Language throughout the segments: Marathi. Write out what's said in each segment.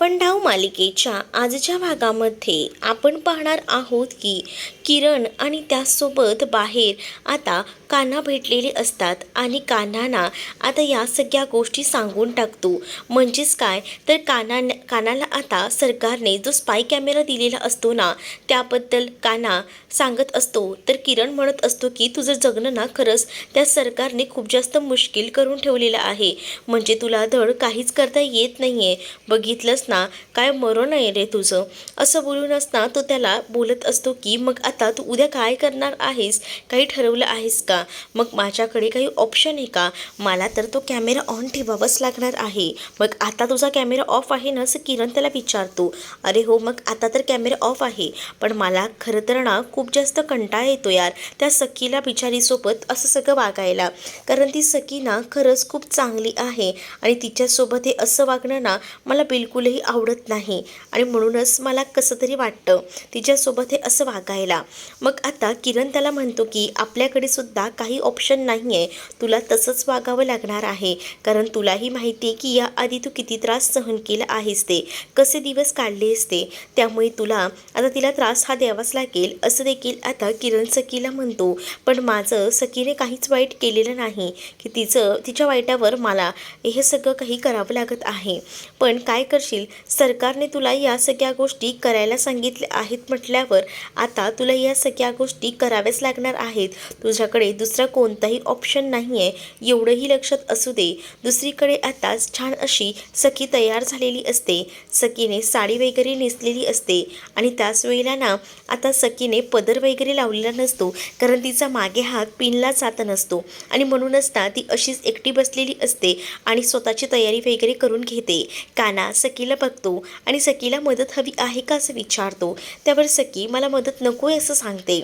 आपण डाव मालिकेच्या आजच्या भागामध्ये आपण पाहणार आहोत की किरण आणि त्यासोबत बाहेर आता कान्हा भेटलेले असतात आणि कान्हाना आता या सगळ्या गोष्टी सांगून टाकतो. म्हणजेच काय तर कान्हाला आता सरकारने जो स्पाय कॅमेरा दिलेला असतो ना त्याबद्दल कान्हा सांगत असतो. तर किरण म्हणत असतो की तुझं जगणं ना खरंच त्या सरकारने खूप जास्त मुश्किल करून ठेवलेलं आहे. म्हणजे तुला धड काहीच करता येत नाहीये. बघितलंस ना काय मरण आहे रे तुझं. असं बोलूनच ना तो त्याला बोलत असतो की मग आता तू उद्या काय करणार आहेस, काही ठरवलं आहेस का. मग माझ्याकडे काही ऑप्शन आहे का. मला तर तो कॅमेरा ऑन ठेवावाच लागणार आहे. मग आता तुझा कॅमेरा ऑफ आहे ना असं किरण त्याला विचारतो. अरे हो मग आता तर कॅमेरा ऑफ आहे, पण मला खरं तर ना खूप जास्त कंटाळा येतो यार त्या सखीला बिचारीसोबत असं सगळं वागायला. कारण ती सखी ना खरंच खूप चांगली आहे आणि तिच्यासोबत हे असं वागणं ना मला बिलकुलही आवडत नाही आणि म्हणूनच मला कसं तरी वाटतं तिच्यासोबत हे असं वागायला. मग आता किरण त्याला म्हणतो की आपल्याकडे सुद्धा काही ऑप्शन नाही आहे, तुला तसंच वागावं लागणार आहे. कारण तुलाही माहिती आहे की याआधी तू किती त्रास सहन केला आहेस, ते कसे दिवस काढले असते. त्यामुळे तुला आता तिला त्रास हा द्यावाच लागेल असं देखील आता किरण सखीला म्हणतो. पण माझं सखीने काहीच वाईट केलेलं नाही की तिच्या वाईटावर मला हे सगळं काही करावं लागत आहे. पण काय करशील, सरकारने तुला या सगळ्या गोष्टी करायला सांगितल्या आहेत म्हटल्यावर आता तुला या सगळ्या गोष्टी कराव्याच लागणार आहेत. तुझ्याकडे दुसरा कोणताही ऑप्शन नाही आहे, एवढंही लक्षात असू दे. दुसरीकडे आता छान अशी सखी तयार झालेली असते. सखीने साडी वगैरे नेसलेली असते आणि त्याच वेळेला ना आता सखीने पदर वगैरे लावलेला नसतो, कारण तिचा मागे हात पिनला जात नसतो आणि म्हणूनच ना ती अशीच एकटी बसलेली असते आणि स्वतःची तयारी वगैरे करून घेते. कान्हा सखीला बघतो आणि सखीला मदत हवी आहे का असं विचारतो. त्यावर सखी मला मदत नको आहे असं सांगते.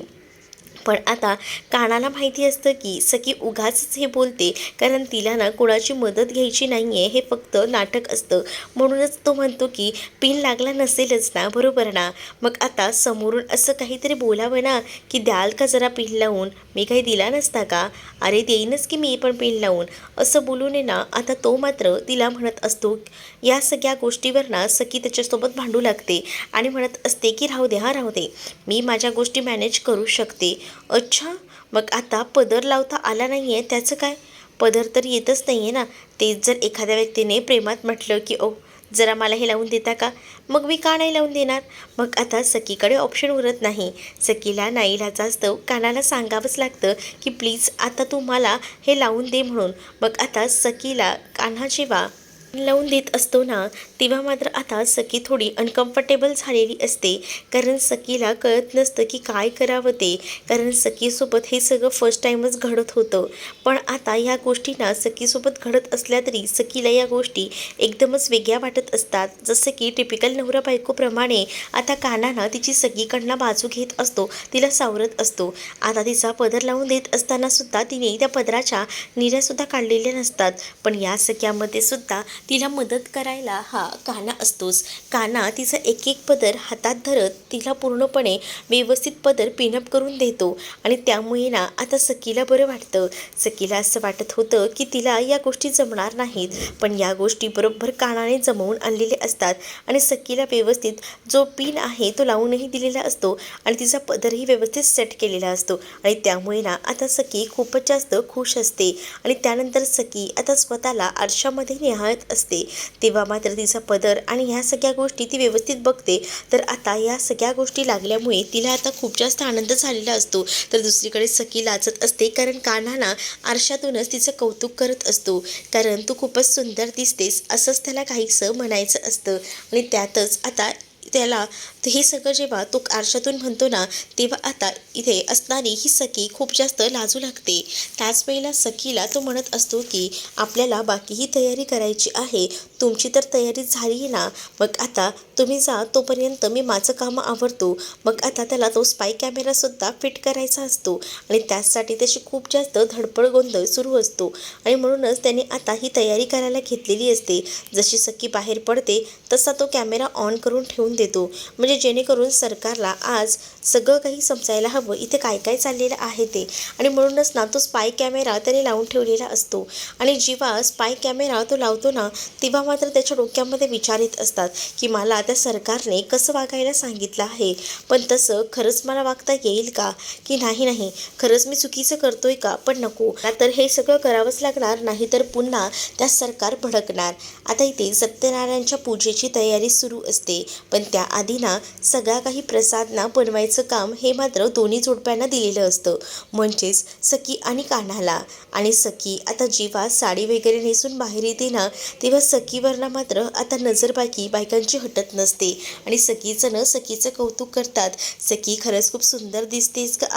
पण आता कान्हाला माहिती असतं की सखी उगाचच हे बोलते, कारण तिला ना कोणाची मदत घ्यायची नाही आहे, हे फक्त नाटक असतं. म्हणूनच तो म्हणतो की पिन लागला नसेलच ना, बरोबर ना. मग आता समोरून असं काहीतरी बोलावं ना की द्याल का जरा पिन लावून, मी काही दिला नसता का. अरे देईनच की मी पण पिन लावून असं बोलून आहे ना आता तो मात्र तिला म्हणत असतो. या सगळ्या गोष्टीवर ना सखी त्याच्यासोबत भांडू लागते आणि म्हणत असते की राहू दे हां राहू दे, मी माझ्या गोष्टी मॅनेज करू शकते. अच्छा, मग आता पदर लावता आला नाही आहे त्याचं काय. पदर तर येतच नाही आहे ना. तेच जर एखाद्या व्यक्तीने प्रेमात म्हटलं की ओ जरा मला हे लावून देता का, मग मी का नाही लावून देणार. मग आता सखीकडे ऑप्शन उरत नाही. सखीला नाईलाजास्तव कानाला सांगावंच लागतं की प्लीज आता तू मला हे लावून दे म्हणून. मग आता सखीला कान्हा जेव्हा लावून देत असतो ना तेव्हा मात्र आता सखी थोडी अनकम्फर्टेबल झालेली असते. कारण सखीला कळत नसतं की काय करावं ते, कारण सखीसोबत हे सगळं फर्स्ट टाईमच घडत होतं. पण आता ह्या गोष्टी ना सखीसोबत घडत असल्या तरी सखीला या गोष्टी एकदमच वेगळ्या वाटत असतात. जसं की टिपिकल नवरा बायकोप्रमाणे आता कान्हा तिची सगळीकडनं बाजू घेत असतो, तिला सावरत असतो. आता तिचा पदर लावून देत असताना सुद्धा तिने त्या पदराच्या निर्यासुद्धा काढलेल्या नसतात. पण या सगळ्यामध्ये सुद्धा तिला मदत करायला हा कान्हा असतोच. कान्हा तिचा एक एक पदर हातात धरत तिला पूर्णपणे व्यवस्थित पदर पिनअप करून देतो आणि त्यामुळे ना आता सखीला बरं वाटतं. सखीला असं वाटत होतं की तिला या गोष्टी जमणार नाहीत, पण या गोष्टी बरोबर कान्हाने जमवून आणलेले असतात आणि सखीला व्यवस्थित जो पिन आहे तो लावूनही दिलेला असतो आणि तिचा पदरही व्यवस्थित सेट केलेला असतो आणि त्यामुळे ना आता सखी खूपच जास्त खुश असते. आणि त्यानंतर सखी आता स्वतःला आरशामध्ये निहाळत असते. तेव्हा मात्र तिचा पदर आणि ह्या सगळ्या गोष्टी ती व्यवस्थित बघते. तर आता या सगळ्या गोष्टी लागल्यामुळे तिला आता खूप जास्त आनंद झालेला असतो. तर दुसरीकडे सखी लाजत असते, कारण कान्हा ना आरशातूनच तिचं कौतुक करत असतो. कारण तू खूपच सुंदर दिसतेस असंच त्याला काहीसं म्हणायचं असतं आणि त्यातच आता त्याला हे सगळं जेव्हा तो आरशातून म्हणतो ना तेव्हा आता इथे असणारी ही सखी खूप जास्त लाजू लागते. त्याच वेळेला सखीला तो म्हणत असतो की आपल्याला बाकीही तयारी करायची आहे, तुमची तर तयारी झाली ना, मग आता तुम्ही जा, तोपर्यंत मी माझं काम आवरतो. मग आता त्याला तो स्पाय कॅमेरासुद्धा फिट करायचा असतो आणि त्याचसाठी त्याची खूप जास्त धडपड गोंधळ सुरू असतो आणि म्हणूनच त्याने आता ही तयारी करायला घेतलेली असते. जशी सखी बाहेर पडते तसा तो कॅमेरा ऑन करून ठेवून देतो, म्हणजे जेणेकरून सरकारला आज सगळं काही समजायला हवं इथे काय काय चाललेलं आहे ते. आणि म्हणूनच ना तो स्पाय कॅमेरा त्याने लावून ठेवलेला असतो. आणि जेव्हा स्पाय कॅमेरा तो लावतो ना, तेव्हा मात्र त्याच्या डोक्यामध्ये विचार येत असतात की मला त्या सरकारने कसं वागायला सांगितलं आहे, पण तसं खरंच मला वागता येईल का, की नाही खरंच मी चुकीचं करतोय का. पण नको, तर हे सगळं करावंच लागणार, नाही तर पुन्हा त्या सरकार भडकणार. आता इथे सत्यनारायणच्या पूजेची तयारी सुरू असते, पण त्याआधी ना सगळा काही प्रसाद ना बनवायचं काम हे मात्र दोन्ही जोडप्यांना दिलेलं असतं, म्हणजेच सखी आणि कान्हाला. आणि सखी आता जेव्हा साडी वगैरे नेसून बाहेर येते ना, तेव्हा सखीवरना मात्र आता नजर बायकांची हटत नसते. आणि सखीचं कौतुक करतात. सखी खरंच खूप सुंदर दिसतेस का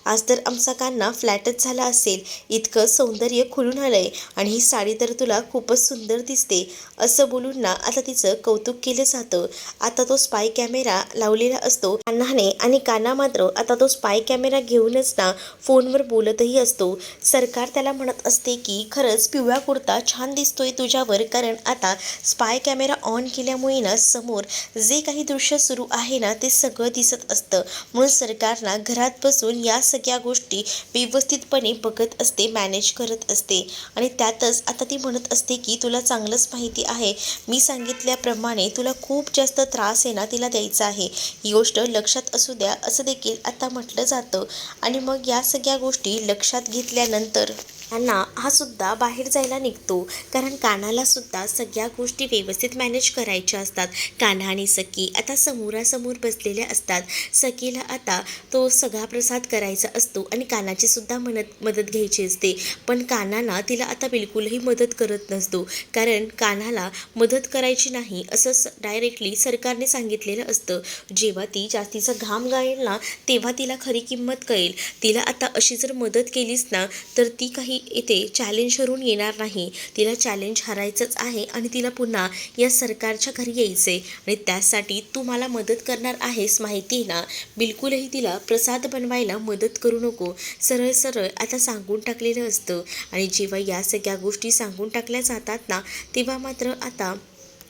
आज तर आमचा कान्हा फ्लॅटच झाला असेल, इतकं सौंदर्य खुलून आलंय आणि ही साडी तर तुला खूपच सुंदर दिसते, असं बोलून ना आता तिचं कौतुक केलं जातं. आता तो स्पाय कॅमेरा लावलेला असतो कान्हाने, आणि कान्हा मात्र आता तो स्पाय कॅमेरा घेऊनच ना फोनवर बोलतही असतो. सरकार त्याला म्हणत असते की खरंच पिवळा कुर्ता छान दिसतोय तुझ्यावर, कारण आता स्पाय कॅमेरा ऑन केल्यामुळे ना समोर जे काही दृश्य सुरू आहे ना ते सगळं दिसत असतं. म्हणून सरकारना घरात बसून या सगळ्या गोष्टी व्यवस्थितपणे बघत असते, मॅनेज करत असते. आणि त्यातच आता ती म्हणत असते की तुला चांगलंच माहिती आहे, मी सांगितल्याप्रमाणे तुला खूप जास्त त्रास आहे ना तिला द्यायचा आहे, ही गोष्ट लक्षात असू द्या, असं देखील आता म्हटलं जातं. आणि मग या सगळ्या गोष्टी लक्षात घेतल्यानंतर कान्हा हा सुद्धा बाहेर जायला निघतो, कारण कान्हाला सुद्धा सगळ्या गोष्टी व्यवस्थित मॅनेज करायच्या असतात. कान्हा आणि सखी आता समोरासमोर बसलेल्या असतात. सखीला आता तो सगळा प्रसाद करायचा असतो आणि कान्हाची सुद्धा मदत घ्यायची असते, पण कान्हा ना तिला आता बिलकुलही मदत करत नसतो, कारण कान्हाला मदत करायची नाही असं डायरेक्टली सरकारने सांगितलेलं असतं. जेव्हा ती जास्तीचा घाम गाळेल ना तेव्हा तिला खरी किंमत कळेल. तिला आता अशी जर मदत केलीस ना तर ती काही इथे चॅलेंज करून येणार नाही, तिला चॅलेंज हरायचंच आहे आणि तिला पुन्हा या सरकारच्या घरी यायचे. आणि त्यासाठी तू मला मदत करणार आहेस माहिती ना, बिलकुलही तिला प्रसाद बनवायला मदत करू नको, सरळ सरळ आता सांगून टाकलेलं असतं. आणि जेव्हा या सगळ्या गोष्टी सांगून टाकल्या जातात ना तेव्हा मात्र आता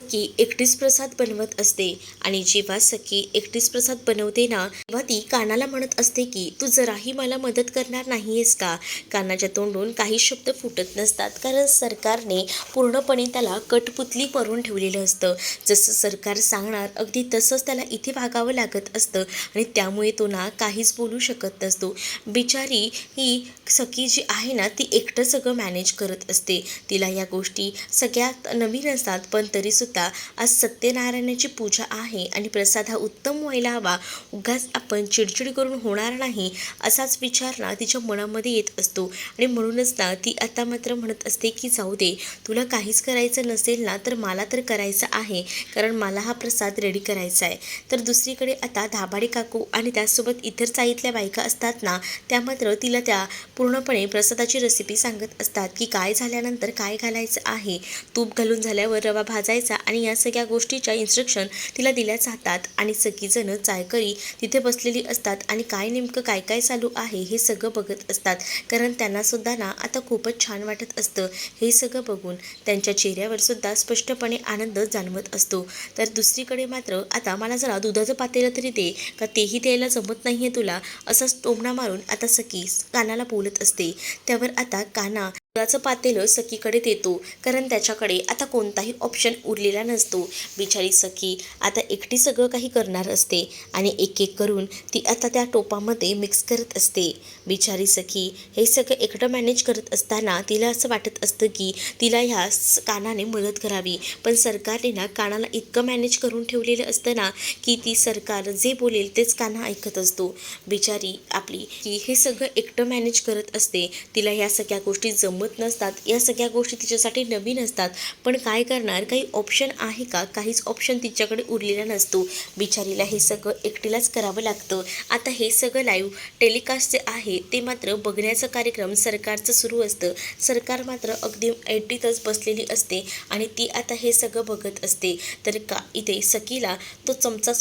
की एकटीच प्रसाद बनवत असते. आणि जेव्हा सखी एकटीच प्रसाद बनवते ना तेव्हा ती कानाला म्हणत असते की तू जराही मला मदत करणार नाहीयेस का. कानाच्या तोंडून काही शब्द फुटत नसतात, कारण सरकारने पूर्णपणे त्याला कठपुतली करून ठेवलेलं असतं. जसं सरकार सांगणार अगदी तसंच त्याला इथे वागावं लागत असतं, आणि त्यामुळे तो ना काहीच बोलू शकत नसतो. बिचारी ही सखी जी आहे ना ती एकटं सगळं मॅनेज करत असते. तिला या गोष्टी सगळ्यात नवीन असतात, पण तरीसुद्धा आज सत्यनारायणाची पूजा आहे आणि प्रसाद हा उत्तम व्हायला हवा, उगाच आपण चिडचिड करून होणार नाही असाच विचार ना तिच्या मनामध्ये येत असतो. आणि म्हणूनच ना ती आता मात्र म्हणत असते की जाऊ दे, तुला काहीच करायचं नसेल ना तर मला तर करायचं आहे, कारण मला हा प्रसाद रेडी करायचा आहे. तर दुसरीकडे आता दाभाडे काकू आणि त्याचसोबत इतर चाळीतल्या बायका असतात ना त्या मात्र तिला त्या पूर्णपणे प्रसादाची रेसिपी सांगत असतात की काय झाल्यानंतर काय घालायचं आहे, तूप घालून झाल्यावर रवा भाजायचा, आणि या सगळ्या गोष्टीच्या इन्स्ट्रक्शन तिला दिल्या जातात. आणि सगळीजणं चायकरी तिथे बसलेली असतात आणि काय नेमकं काय काय चालू आहे हे सगळं बघत असतात, कारण त्यांना सुद्धा ना आता खूपच छान वाटत असतं हे सगळं बघून. त्यांच्या चेहऱ्यावर सुद्धा स्पष्टपणे आनंद जाणवत असतो. तर दुसरीकडे मात्र आता मला जरा दुधाचं पातेलं तरी दे, का तेही द्यायला जमत नाहीये तुला, असाच टोमणा मारून आता सखी कानाला बोलत असते. त्यावर आता काना दुधाचं पातेलं सखीकडे देतो, कारण त्याच्याकडे आता कोणताही ऑप्शन उरलेला नसतो. बिचारी सखी आता एकटी सगळं काही करणार असते आणि एक एक करून ती आता त्या टोपामध्ये मिक्स करत असते. बिचारी सखी हे सगळं एकटं मॅनेज करत असताना तिला असं वाटत असतं की तिला ह्या कानाने मदत करावी, पण सरकारने ना कानाला इतकं मॅनेज करून ठेवलेलं असतं ना की ती सरकार जे बोलेल तेच कान्हा ऐकत असतो. बिचारी आपली की हे सगळं एकटं मॅनेज करत असते, तिला ह्या सगळ्या गोष्टी जमत नसतात, या सगळ्या गोष्टी तिच्यासाठी नवीन असतात, पण काय करणार, काही ऑप्शन आहे का, काहीच ऑप्शन तिच्याकडे उरलेला नसतो. बिचारीला हे सगळं एकटीलाच करावं लागतं. आता हे सगळं लाईव्ह टेलिकास्ट जे आहे ते मात्र बघण्याचा कार्यक्रम सरकारचं सुरू असतं. सरकार मात्र अगदी ऐटीतच बसलेली असते आणि ती आता हे सगळं बघत असते. तर का इथे सखीला तो चमचा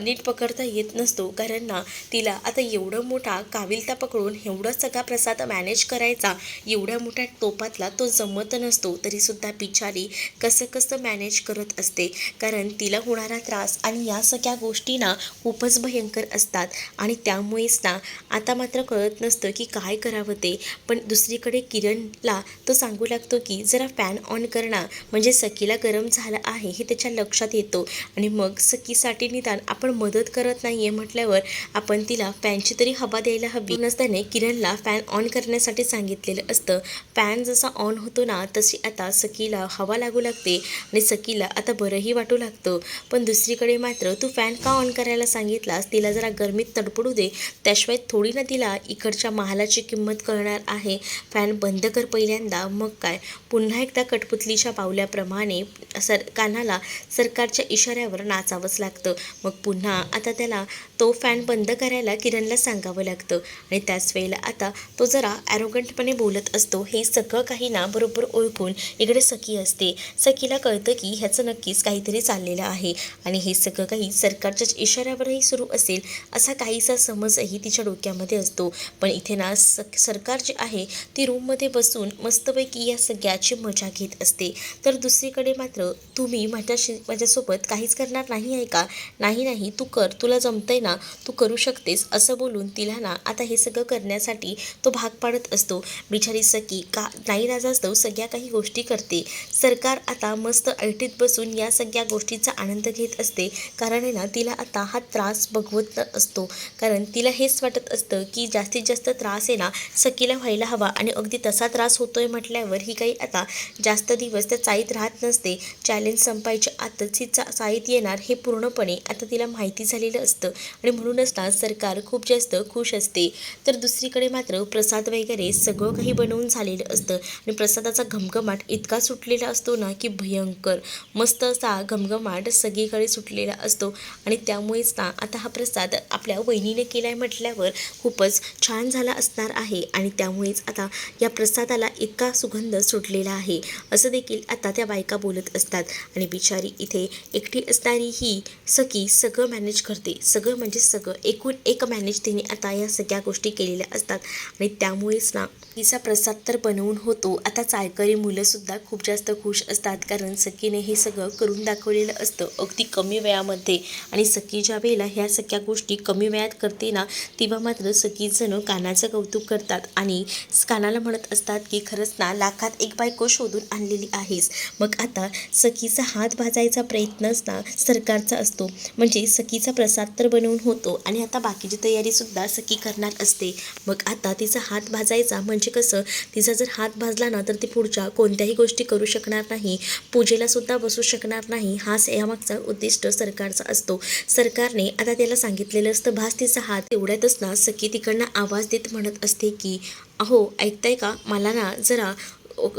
नीट पकडता येत नसतो, कारण ना तिला आता एवढं मोठा काविलता पकडून एवढा सगळा प्रसाद मॅनेज करायचा, एवढ्या मोठ्या टोपातला तो जमत नसतो. तरीसुद्धा बिचारी कसं कसं मॅनेज करत असते, कारण तिला होणारा त्रास आणि या सगळ्या गोष्टी ना खूपच भयंकर असतात. आणि त्यामुळेच ना आता मात्र कळत नसतं की काय करावं ते. पण दुसरीकडे किरणला तो सांगू लागतो की जरा फॅन ऑन करणार, म्हणजे सखीला गरम झालं आहे हे त्याच्या लक्षात येतो. आणि मग सखीसाठी निदान आपण मदत करत नाही आहे म्हटल्यावर आपण तिला फॅनची तरी हवा द्यायला हवी. नसताना किरणला फॅन ऑन करण्यासाठी सांगितलेलं असतं. फॅन जसा ऑन होतो ना तशी आता सखीला हवा लागू लागते आणि सखीला आता बरंही वाटू लागतं. पण दुसरीकडे मात्र तू फॅन का ऑन करायला सांगितलास, तिला जरा गरमीत तडपडू दे, त्याशिवाय थोडी ना तिला इकडच्या महालाची किंमत कळणार आहे. फॅन बंद कर पहिल्यांदा, मग काय. पुन्हा एकदा कठपुतलीच्या बावल्याप्रमाणे कानाला सरकारच्या इशाऱ्यावर नाचावंच लागतं. मग पुन्हा आता त्याला तो फॅन बंद करायला किरणला सांगावं लागतं. आणि त्याच वेळेला आता तो जरा ॲरोगंटपणे बोलत असतो. हे सगळं काही ना बरोबर ओळखून इकडे सखी असते. सखीला कळतं की ह्याचं नक्कीच काहीतरी चाललेलं आहे आणि हे सगळं काही सरकारच्याच इशाऱ्यावरही सुरू असेल असा काहीसा समजही तिच्या डोक्यामध्ये असतो. पण इथे ना सरकार जे आहे ती रूममध्ये बसून मस्तपैकी या सगळ्याची मजा घेत असते. तर दुसरीकडे मात्र तुम्ही माझ्यासोबत काहीच करणार नाही आहे का? नाही नाही, तू कर, तुला जमतंय ना, तू करू शकतेस, असं बोलून तिला ना आता हे सगळं करण्यासाठी तो भाग पाडत असतो. बिचारी सखी का नाईलाजास्तव सगळ्या काही गोष्टी करते. सरकार आता मस्त ऐटीत बसून या सगळ्या गोष्टीचा आनंद घेत असते, कारण आहे ना तिला आता हा त्रास बघवत असतो. कारण तिला हेच वाटत असतं की जास्तीत जास्त त्रास आहे ना सखीला व्हायला हवा आणि अगदी तसा त्रास होतोय म्हटल्यावर ही काही आता जास्त दिवस त्या चाळीत राहत नसते. चॅलेंज संपायच्या आतच ही चाळीत येणार हे पूर्णपणे आता तिला माहिती झालेलं असतं आणि म्हणूनच ना सरकार खूप जास्त खुश असते. तर दुसरीकडे मात्र प्रसाद वगैरे सगळं काही बनवून झालेलं असतं आणि प्रसादाचा घमघमाट इतका सुटलेला असतो ना की भयंकर मस्त असा घमघमाट सगळीकडे सुटलेला असतो. आणि त्यामुळेच ना आता हा प्रसाद आपल्या वहिनीने केला आहे म्हटल्यावर खूपच छान झाला असणार आहे आणि त्यामुळेच आता या प्रसादाला इतका सुगंध सुटलेला आहे असं देखील आता त्या बायका बोलत असतात. आणि बिचारी इथे एकटी असणारी ही सखी सगळं मॅनेज करते, सगळं म्हणजे सगळं एकूण एक मॅनेज तिने आता या सगळ्या गोष्टी केलेल्या असतात. आणि त्यामुळेच ना तिचा प्रसाद तर बनवून होतो. आता चाळकरी मुलंसुद्धा खूप जास्त खुश असतात, कारण सखीने हे सगळं करून दाखवलेलं असतं अगदी कमी वेळामध्ये. आणि सखी ज्या वेळेला ह्या सगळ्या गोष्टी कमी वेळात करते ना तेव्हा मात्र सगळीजणं कानाचं कौतुक करतात आणि कानाला म्हणत असतात की खरंच ना लाखात एक बायको शोधून आणलेली आहेस. मग आता सखीचा हात भाजायचा प्रयत्नच ना सरकारचा असतो, म्हणजे सखीचा प्रसाद तर बनवून होतो आणि आता बाकीची तयारीसुद्धा सखी करणार असते. मग आता तिचा हात भाजायचा म्हणजे कसं, तिचा जर हात भाजला ना तर ती पुढच्या कोणत्याही गोष्टी करू शकणार नाही, पूजेला सुद्धा बसू शकणार नाही. हाच यामागचा उद्दिष्ट सरकारचा असतो. सरकारने आता त्याला सांगितलेलं असतं भास तिचा हात. तेवढ्यातच ना सखी तिकडनं आवाज देत म्हणत असते की अहो ऐकताय का, मला ना जरा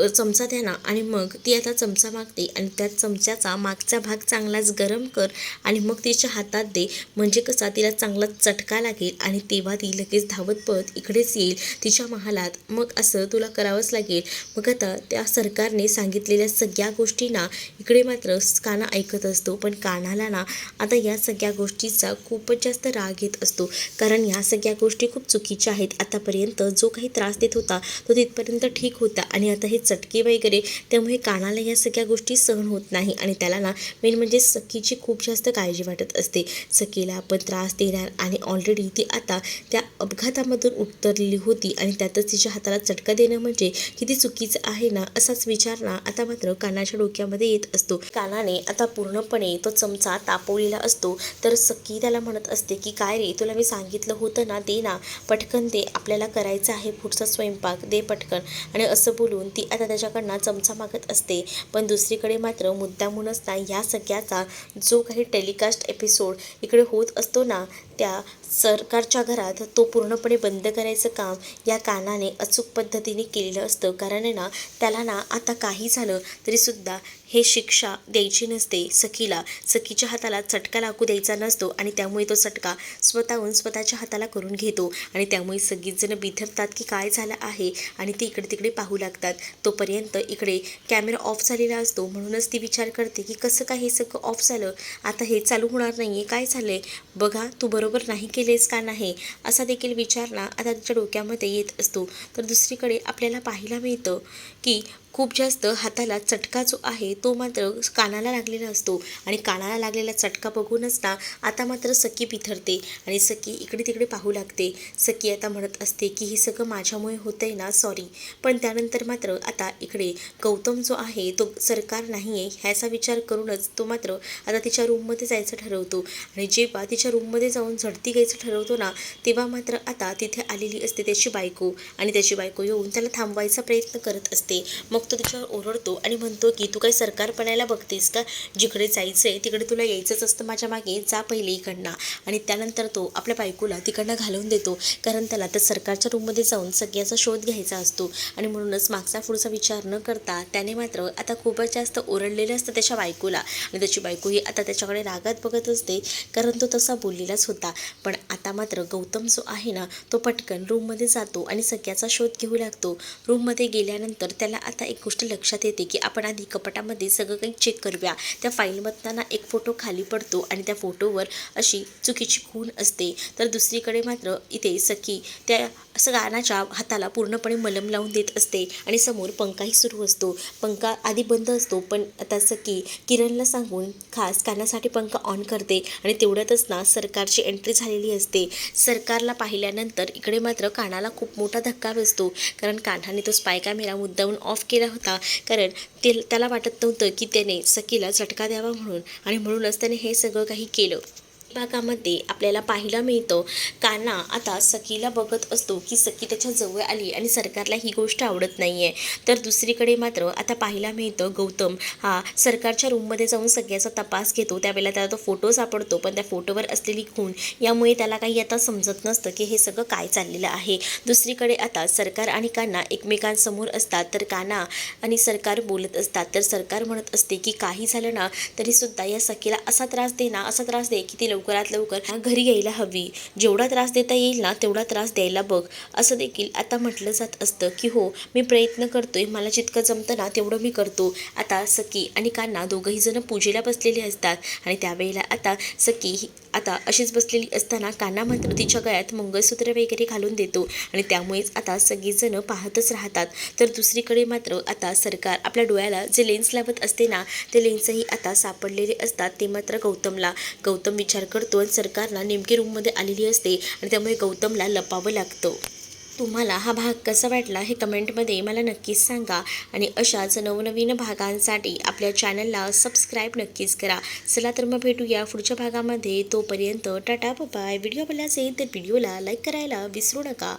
चमचा द्या ना. आणि मग ती आता चमचा मागते आणि त्या चमच्याचा मागचा भाग चांगलाच गरम कर आणि मग तिच्या हातात दे, म्हणजे कसा तिला चांगला चटका लागेल आणि तेव्हा ती लगेच धावत पळत इकडेच येईल तिच्या महालात. मग असं तुला करावंच लागेल. मग आता त्या सरकारने सांगितलेल्या सगळ्या गोष्टी ना इकडे मात्र काना ऐकत असतो, पण कानाला ना आता या सगळ्या गोष्टीचा खूपच जास्त राग येत असतो, कारण या सगळ्या गोष्टी खूप चुकीच्या आहेत. आतापर्यंत जो काही त्रास देत होता तो तिथपर्यंत ठीक होता आणि आता हे चटके वगैरे, त्यामुळे कानाला या सगळ्या गोष्टी सहन होत नाही. आणि त्याला ना मेन म्हणजे सखीची खूप जास्त काळजी वाटत असते. सखीला आपण त्रास देणार आणि ऑलरेडी ती आता त्या अपघातामधून उतरलेली होती आणि त्यातच तिच्या हाताला चटका देणं म्हणजे किती चुकीचं आहे ना, असाच विचार ना आता मात्र कानाच्या डोक्यामध्ये येत असतो. कानाने आता पूर्णपणे तो चमचा तापवलेला असतो, तर सखी त्याला म्हणत असते की काय रे, तुला मी सांगितलं होतं ना, दे ना पटकन दे, आपल्याला करायचं आहे पुढचा स्वयंपाक, दे पटकन. आणि असं बोलून ती आता त्याच्याकडनं चमचा मागत असते. पण दुसरीकडे मात्र मुद्दामूनच ना या सगळ्याचा जो काही टेलिकास्ट एपिसोड इकडे होत असतो ना त्या सरकारच्या घरात, तो पूर्णपणे बंद करायचं काम या कानाने अचूक पद्धतीने केलेलं असतं. कारण आहे ना त्याला ना आता काही झालं तरीसुद्धा हे शिक्षा द्यायची नसते सखीला. सखीच्या हाताला चटका लागू द्यायचा नसतो आणि त्यामुळे तो चटका स्वतःहून स्वतःच्या हाताला करून घेतो आणि त्यामुळे सगळीच जण बिथरतात की काय झालं आहे आणि ती इकडे तिकडे पाहू लागतात. तोपर्यंत इकडे कॅमेरा ऑफ झालेला असतो. म्हणूनच ती विचार करते की कसं काय हे सगळं ऑफ झालं, आता हे चालू होणार नाही आहे, काय झालं बघा, तू बरोबर नाही केलेस का नाही, असा देखील विचार ना आता तिच्या डोक्यामध्ये येत असतो. तर दुसरीकडे आपल्याला पाहायला मिळतं की खूप जास्त हाताला चटका जो आहे तो मात्र कानाला लागलेला असतो आणि कानाला लागलेला चटका बघूनच ना आता मात्र सखी बिथरते आणि सखी इकडे तिकडे पाहू लागते. सखी आता म्हणत असते की हे सगळं माझ्यामुळे होतंय ना, सॉरी. पण त्यानंतर मात्र आता इकडे गौतम जो आहे तो सरकार नाही आहे ह्याचा विचार करूनच तो मात्र आता तिच्या रूममध्ये जायचं ठरवतो आणि जेव्हा तिच्या रूममध्ये जाऊन झडती घ्यायचं ठरवतो ना तेव्हा मात्र आता तिथे आलेली असते त्याची बायको आणि त्याची बायको येऊन त्याला थांबवायचा प्रयत्न करत असते. मग तो तिच्यावर ओरडतो आणि म्हणतो की तू काही सरकार बनायला बघतेस का, जिकडे जायचं आहे तिकडे तुला यायचंच असतं माझ्या मागे, जा पहिले इकडनं. आणि त्यानंतर तो आपल्या बायकोला तिकडनं घालवून देतो कारण त्याला तर सरकारच्या रूममध्ये जाऊन सगळ्याचा शोध घ्यायचा असतो आणि म्हणूनच मागचा पुढचा विचार न करता त्याने मात्र आता खूपच जास्त ओरडलेलं असतं त्याच्या बायकोला आणि त्याची बायको ही आता त्याच्याकडे रागात बघत असते कारण तो तसा बोललेलाच होता. पण आता मात्र गौतम जो आहे ना तो पटकन रूममध्ये जातो आणि सगळ्याचा शोध घेऊ लागतो. रूममध्ये गेल्यानंतर त्याला आता एक गोष्ट लक्षात येते की आपण आधी कपाटामध्ये सगळं काही चेक करूया. त्या फाईलमधनं एक फोटो खाली पडतो आणि त्या फोटोवर अशी चुकीची खूण असते. तर दुसरीकडे मात्र इथे सखी त्या असं कानाच्या हाताला पूर्णपणे मलम लावून देत असते आणि समोर पंखाही सुरू असतो. पंखा आधी बंद असतो पण आता सखी किरणला सांगून खास कानासाठी पंखा ऑन करते आणि तेवढ्यातच ना सरकारची एंट्री झालेली असते. सरकारला पाहिल्यानंतर इकडे मात्र कानाला खूप मोठा धक्का बसतो कारण कान्हाने तो स्पाय कॅमेरा मुद्दामून ऑफ केला होता कारण त्याला वाटत नव्हतं की त्याने सखीला झटका द्यावा म्हणून आणि म्हणूनच त्याने हे सगळं काही केलं. भागामध्ये आपल्याला पाहायला मिळतं कान्हा आता सखीला बघत असतो की सखी त्याच्या जवळ आली आणि सरकारला ही गोष्ट आवडत नाही आहे. तर दुसरीकडे मात्र आता पाहायला मिळतं गौतम हा सरकारच्या रूममध्ये जाऊन सगळ्याचा तपास घेतो. त्यावेळेला त्याला तो फोटो सापडतो पण त्या फोटोवर असलेली खूण यामुळे त्याला काही आता समजत नसतं की हे सगळं काय चाललेलं आहे. दुसरीकडे आता सरकार आणि कान्हा एकमेकांसमोर असतात तर कान्हा आणि सरकार बोलत असतात. तर सरकार म्हणत असते की काही झालं ना तरीसुद्धा या सखीला असा त्रास दे ना, असा त्रास दे की ती लवकरात लवकर घरी यायला हवी, जेवढा त्रास देता येईल ना तेवढा त्रास द्यायला बघ, असं देखील आता म्हटलं जात असतं की हो मी प्रयत्न करतोय, मला जितकं जमतं ना तेवढं मी करतो. आता सखी आणि कान्हा दोघंही जण पूजेला बसलेले असतात आणि त्यावेळेला आता सखी आता अशीच बसलेली असताना कान्हा मात्र तिच्या गळ्यात मंगळसूत्र वगैरे घालून देतो आणि त्यामुळेच आता सगळीजणं पाहतच राहतात. तर दुसरीकडे मात्र आता सरकार आपल्या डोळ्याला जे लेन्स लावत असते ना ते लेन्सही आता सापडलेले असतात. ते मात्र गौतम विचार करतो आणि सरकारला नेमकी रूममध्ये आलेली असते आणि त्यामुळे गौतमला लपावं लागतं. तुम्हाला हा भाग कसा वाटला हे कमेंटमध्ये मला नक्कीच सांगा आणि अशाच नवनवीन भागांसाठी आपल्या चॅनलला सबस्क्राईब नक्कीच करा. चला तर मग भेटूया पुढच्या भागामध्ये. तोपर्यंत टाटा बाय. व्हिडिओ आवडला असेल तर व्हिडिओला लाईक करायला विसरू नका.